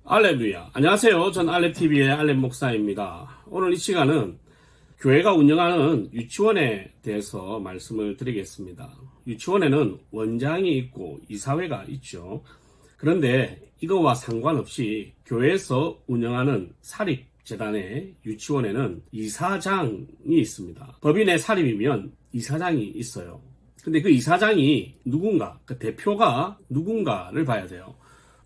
알렐루야. 안녕하세요. 전 알렙TV의 알렙 목사입니다. 오늘 이 시간은 교회가 운영하는 유치원에 대해서 말씀을 드리겠습니다. 유치원에는 원장이 있고 이사회가 있죠. 그런데 이거와 상관없이 교회에서 운영하는 사립재단의 유치원에는 이사장이 있습니다. 법인의 사립이면 이사장이 있어요. 근데 그 이사장이 누군가, 그 대표가 누군가를 봐야 돼요.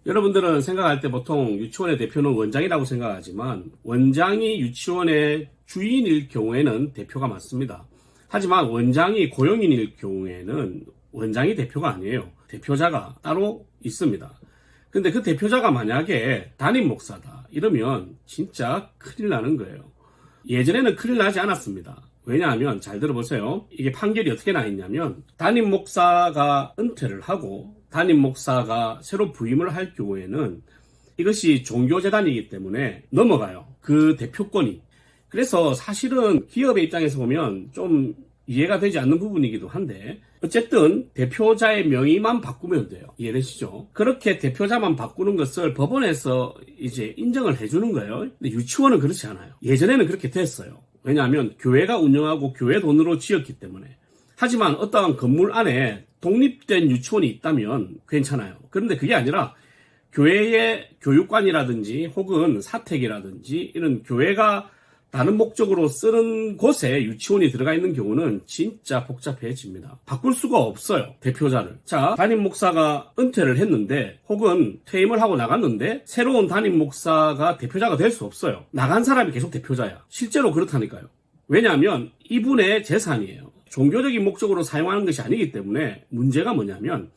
여러분들은 생각할 때 보통 유치원의 대표는 원장이라고 생각하지만 원장이 유치원의 주인일 경우에는 대표가 맞습니다. 하지만 원장이 고용인일 경우에는 원장이 대표가 아니에요. 대표자가 따로 있습니다. 근데 그 대표자가 만약에 담임 목사다 이러면 진짜 큰일 나는 거예요. 예전에는 큰일 나지 않았습니다. 왜냐하면 잘 들어보세요. 이게 판결이 어떻게 나 있냐면 담임 목사가 은퇴를 하고 담임 목사가 새로 부임을 할 경우에는 이것이 종교재단이기 때문에 넘어가요. 그 대표권이. 그래서 사실은 기업의 입장에서 보면 좀 이해가 되지 않는 부분이기도 한데 어쨌든 대표자의 명의만 바꾸면 돼요. 이해되시죠? 그렇게 대표자만 바꾸는 것을 법원에서 이제 인정을 해주는 거예요. 근데 유치원은 그렇지 않아요. 예전에는 그렇게 됐어요. 왜냐하면 교회가 운영하고 교회 돈으로 지었기 때문에. 하지만 어떠한 건물 안에 독립된 유치원이 있다면 괜찮아요. 그런데 그게 아니라 교회의 교육관이라든지 혹은 사택이라든지 이런 교회가 다른 목적으로 쓰는 곳에 유치원이 들어가 있는 경우는 진짜 복잡해집니다. 바꿀 수가 없어요. 대표자를. 자, 담임 목사가 은퇴를 했는데 혹은 퇴임을 하고 나갔는데 새로운 담임 목사가 대표자가 될 수 없어요. 나간 사람이 계속 대표자야. 실제로 그렇다니까요. 왜냐하면 이분의 재산이에요. 종교적인 목적으로 사용하는 것이 아니기 때문에 문제가 뭐냐면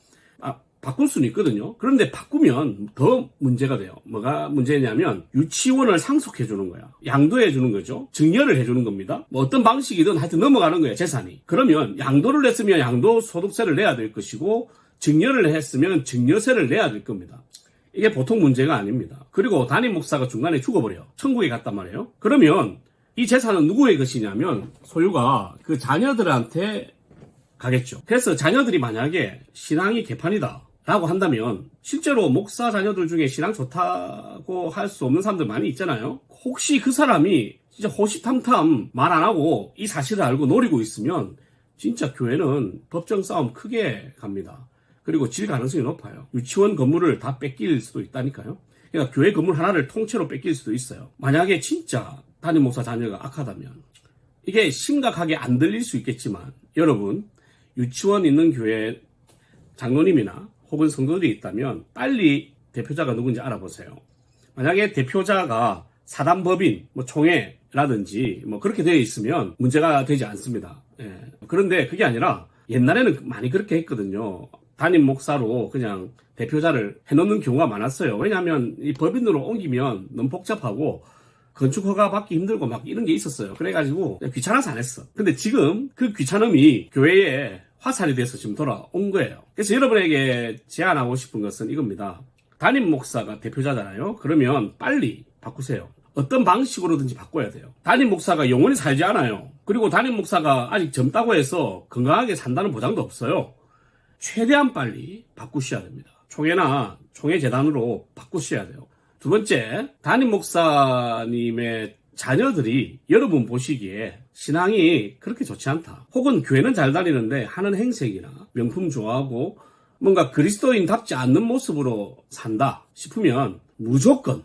바꿀 수는 있거든요. 그런데 바꾸면 더 문제가 돼요. 뭐가 문제냐면 유치원을 상속해 주는 거야. 양도해 주는 거죠. 증여를 해 주는 겁니다. 뭐 어떤 방식이든 하여튼 넘어가는 거예요. 재산이. 그러면 양도를 했으면 양도소득세를 내야 될 것이고 증여를 했으면 증여세를 내야 될 겁니다. 이게 보통 문제가 아닙니다. 그리고 담임 목사가 중간에 죽어버려요. 천국에 갔단 말이에요. 그러면 이 재산은 누구의 것이냐면 소유가 그 자녀들한테 가겠죠. 그래서 자녀들이 만약에 신앙이 개판이다 라고 한다면 실제로 목사 자녀들 중에 신앙 좋다고 할 수 없는 사람들 많이 있잖아요. 혹시 그 사람이 진짜 호시탐탐 말 안 하고 이 사실을 알고 노리고 있으면 진짜 교회는 법정 싸움 크게 갑니다. 그리고 질 가능성이 높아요. 유치원 건물을 다 뺏길 수도 있다니까요. 그러니까 교회 건물 하나를 통째로 뺏길 수도 있어요. 만약에 진짜 담임 목사 자녀가 악하다면 이게 심각하게 안 들릴 수 있겠지만 여러분 유치원 있는 교회 장로님이나 혹은 성도들이 있다면 빨리 대표자가 누군지 알아보세요. 만약에 대표자가 사단법인, 총회라든지 그렇게 되어 있으면 문제가 되지 않습니다. 예. 그런데 그게 아니라 옛날에는 많이 그렇게 했거든요. 담임 목사로 그냥 대표자를 해놓는 경우가 많았어요. 왜냐하면 이 법인으로 옮기면 너무 복잡하고 건축 허가 받기 힘들고 막 이런 게 있었어요. 그래가지고 귀찮아서 안 했어. 근데 지금 그 귀찮음이 교회에 화살이 돼서 지금 돌아온 거예요. 그래서 여러분에게 제안하고 싶은 것은 이겁니다. 담임 목사가 대표자잖아요. 그러면 빨리 바꾸세요. 어떤 방식으로든지 바꿔야 돼요. 담임 목사가 영원히 살지 않아요. 그리고 담임 목사가 아직 젊다고 해서 건강하게 산다는 보장도 없어요. 최대한 빨리 바꾸셔야 됩니다. 총회나 총회재단으로 바꾸셔야 돼요. 두 번째, 담임 목사님의 자녀들이 여러분 보시기에 신앙이 그렇게 좋지 않다. 혹은 교회는 잘 다니는데 하는 행색이나 명품 좋아하고 뭔가 그리스도인답지 않는 모습으로 산다 싶으면 무조건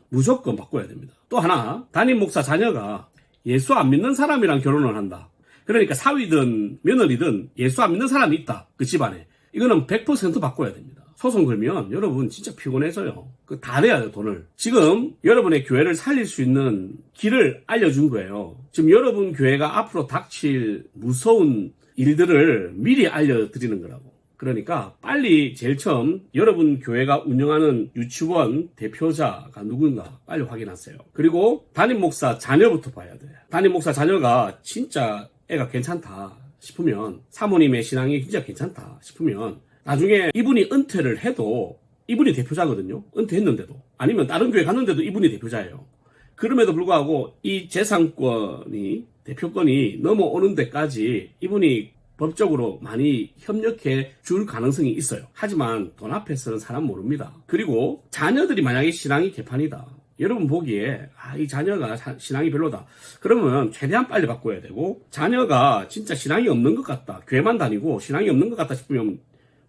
바꿔야 됩니다. 또 하나, 담임 목사 자녀가 예수 안 믿는 사람이랑 결혼을 한다. 그러니까 사위든 며느리든 예수 안 믿는 사람이 있다. 그 집안에. 이거는 100% 바꿔야 됩니다. 소송 걸면 여러분 진짜 피곤해져요. 다 내야 돼요, 돈을. 지금 여러분의 교회를 살릴 수 있는 길을 알려준 거예요. 지금 여러분 교회가 앞으로 닥칠 무서운 일들을 미리 알려드리는 거라고. 그러니까 빨리 제일 처음 여러분 교회가 운영하는 유치원 대표자가 누군가 빨리 확인하세요. 그리고 담임 목사 자녀부터 봐야 돼요. 담임 목사 자녀가 진짜 애가 괜찮다 싶으면, 사모님의 신앙이 진짜 괜찮다 싶으면 나중에 이분이 은퇴를 해도 이분이 대표자거든요. 은퇴했는데도. 아니면 다른 교회 갔는데도 이분이 대표자예요. 그럼에도 불구하고 이 재산권이, 대표권이 넘어오는 데까지 이분이 법적으로 많이 협력해 줄 가능성이 있어요. 하지만 돈 앞에서는 사람 모릅니다. 그리고 자녀들이 만약에 신앙이 개판이다. 여러분 보기에 이 자녀가 신앙이 별로다. 그러면 최대한 빨리 바꿔야 되고, 자녀가 진짜 신앙이 없는 것 같다. 교회만 다니고 신앙이 없는 것 같다 싶으면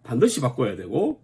반드시 바꿔야 되고,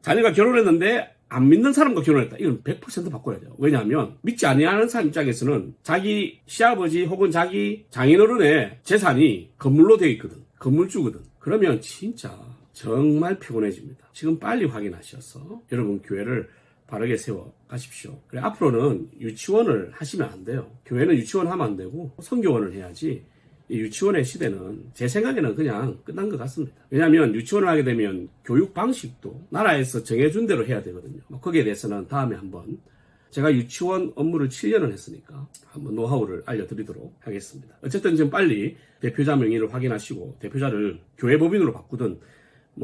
자녀가 결혼했는데 안 믿는 사람과 결혼했다. 이건 100% 바꿔야 돼요. 왜냐하면 믿지 아니하는 사람 입장에서는 자기 시아버지 혹은 자기 장인어른의 재산이 건물로 되어 있거든. 건물주거든. 그러면 진짜 정말 피곤해집니다. 지금 빨리 확인하셔서 여러분 교회를 바르게 세워 가십시오. 그래, 앞으로는 유치원을 하시면 안 돼요. 교회는 유치원 하면 안 되고 선교원을 해야지. 이 유치원의 시대는 제 생각에는 그냥 끝난 것 같습니다. 왜냐하면 유치원을 하게 되면 교육 방식도 나라에서 정해준 대로 해야 되거든요. 거기에 대해서는 다음에 한번, 제가 유치원 업무를 7년을 했으니까 한번 노하우를 알려드리도록 하겠습니다. 어쨌든 지금 빨리 대표자 명의를 확인하시고, 대표자를 교회 법인으로 바꾸든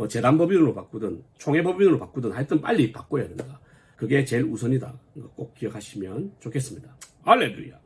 재단 법인으로 바꾸든 총회 법인으로 바꾸든 하여튼 빨리 바꿔야 된다. 그게 제일 우선이다. 꼭 기억하시면 좋겠습니다. 할렐루야.